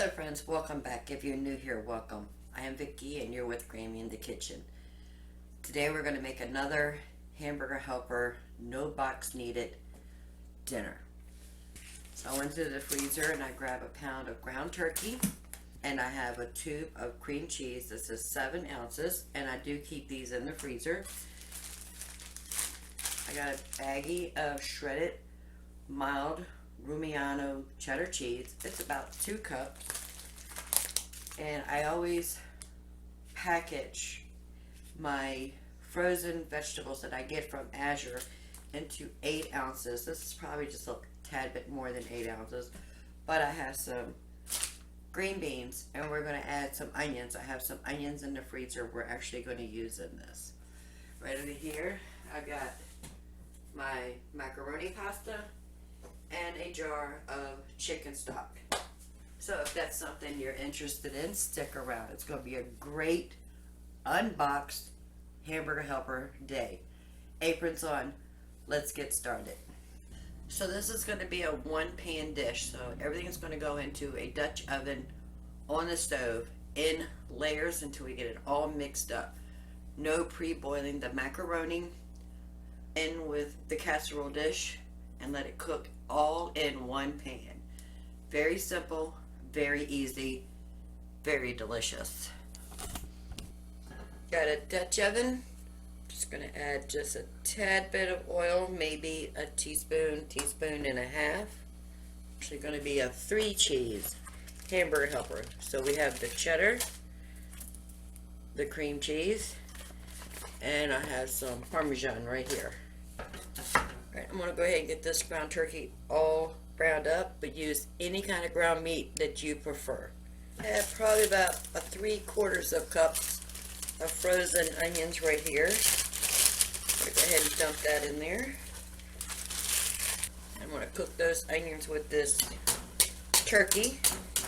Hello friends, welcome back. If you're new here, welcome. I am Vicky and you're with Grammy in the kitchen. Today we're going to make another Hamburger Helper, no box needed dinner. So I went to the freezer and I grabbed a pound of ground turkey and I have a tube of cream cheese. This is 7 ounces and I do keep these in the freezer. I got a baggie of shredded mild Rumiano cheddar cheese. It's about 2 cups. And I always package my frozen vegetables that I get from Azure into 8 ounces. This is probably just a tad bit more than 8 ounces. But I have some green beans and we're going to add some onions. I have some onions in the freezer we're actually going to use in this. Right over here, I've got my macaroni pasta and a jar of chicken stock. So if that's something you're interested in, stick around. It's going to be a great unboxed Hamburger Helper day. Aprons on. Let's get started. So this is going to be a 1-pan dish. So everything's going to go into a Dutch oven on the stove in layers until we get it all mixed up. No pre-boiling the macaroni in with the casserole dish and let it cook all in one pan. Very simple, very easy, very delicious. Got a Dutch oven. Just going to add just a tad bit of oil, maybe a teaspoon and a half. Actually going to be a 3 cheese Hamburger Helper. So we have the cheddar, the cream cheese, and I have some Parmesan right here. Alright, I'm going to go ahead and get this ground turkey all browned up, but use any kind of ground meat that you prefer. I have probably about 3/4 cups of frozen onions right here. I'm going to go ahead and dump that in there. I'm going to cook those onions with this turkey.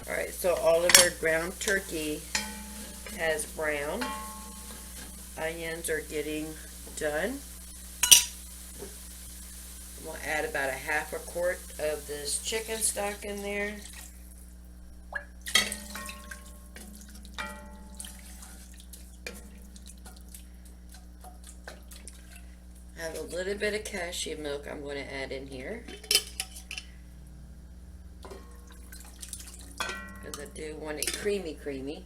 Alright, so all of our ground turkey has browned. Onions are getting done. We'll add about 1/2 quart of this chicken stock in there. I have a little bit of cashew milk I'm going to add in here, because I do want it creamy.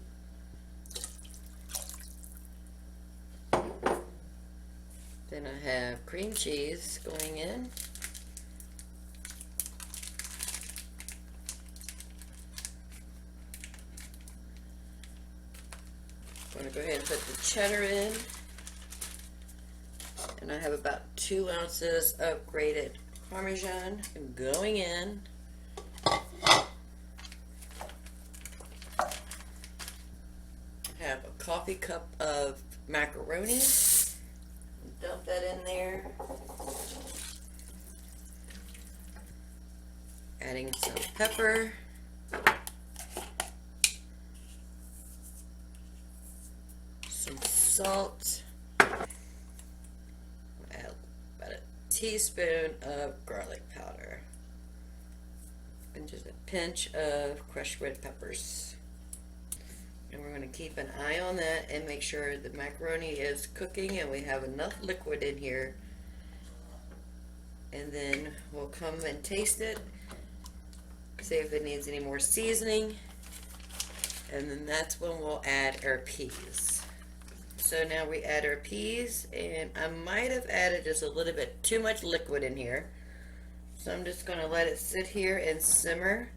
Then I have cream cheese going in. I'm going to go ahead and put the cheddar in. And I have about 2 ounces of grated Parmesan going in. I have a coffee cup of macaroni. Dump that in there. Adding some pepper. Some salt. Add about a teaspoon of garlic powder. And just a pinch of crushed red peppers. And we're going to keep an eye on that and make sure the macaroni is cooking and we have enough liquid in here. And then we'll come and taste it, see if it needs any more seasoning, and then that's when we'll add our peas. So now we add our peas, and I might have added just a little bit too much liquid in here. So I'm just going to let it sit here and simmer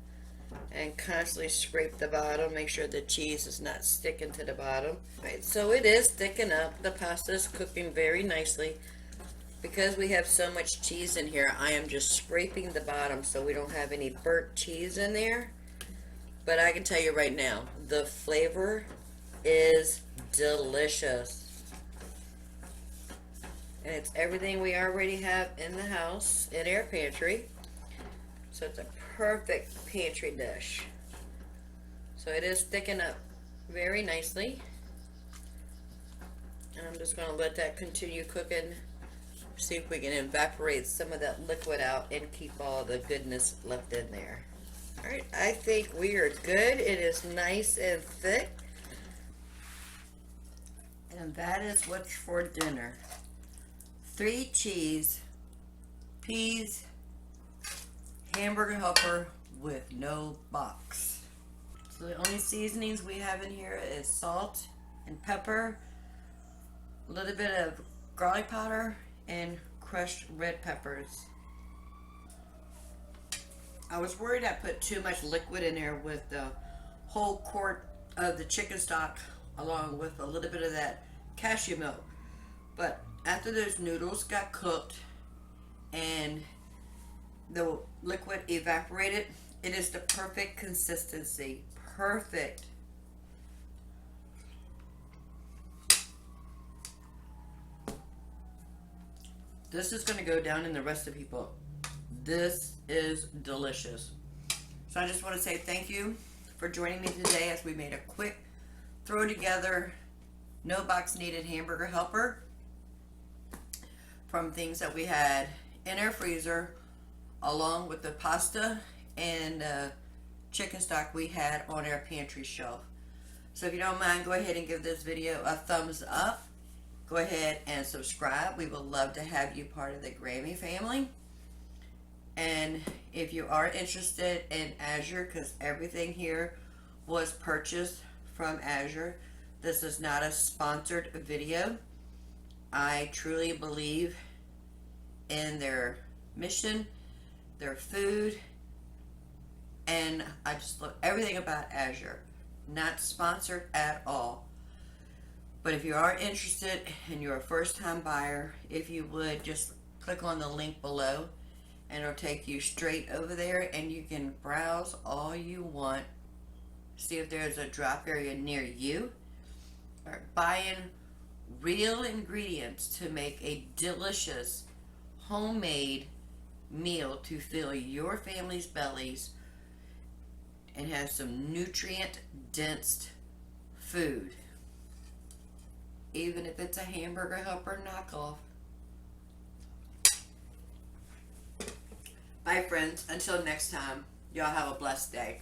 and constantly scrape the bottom, make sure the cheese is not sticking to the bottom. Right, so it is thickening up. The pasta is cooking very nicely. Because we have so much cheese in here, I am just scraping the bottom so we don't have any burnt cheese in there. But I can tell you right now, the flavor is delicious. And it's everything we already have in the house, in our pantry. So it's a perfect pantry dish. So it is thickening up very nicely. And I'm just going to let that continue cooking. See if we can evaporate some of that liquid out and keep all the goodness left in there. Alright, I think we are good. It is nice and thick. And that is what's for dinner. 3 cheese, peas, Hamburger Helper with no box. So the only seasonings we have in here is salt and pepper, a little bit of garlic powder, and crushed red peppers. I was worried I put too much liquid in there with the whole quart of the chicken stock along with a little bit of that cashew milk. But after those noodles got cooked and the liquid evaporated, it is the perfect consistency. Perfect. This is going to go down in the recipe book. This is delicious. So I just want to say thank you for joining me today as we made a quick throw together, no box needed Hamburger Helper from things that we had in our freezer, along with the pasta and chicken stock we had on our pantry shelf. So if you don't mind, go ahead and give this video a thumbs up. Go ahead and subscribe. We would love to have you part of the Grammy family. And if you are interested in Azure, because everything here was purchased from Azure, this is not a sponsored video. I truly believe in their mission, their food, and I just love everything about Azure. Not sponsored at all. But if you are interested and you're a first-time buyer, if you would just click on the link below and it'll take you straight over there and you can browse all you want. See if there's a drop area near you. Or buy in real ingredients to make a delicious homemade meal to fill your family's bellies and have some nutrient-dense food. Even if it's a Hamburger Helper knockoff. Bye friends, until next time, y'all have a blessed day.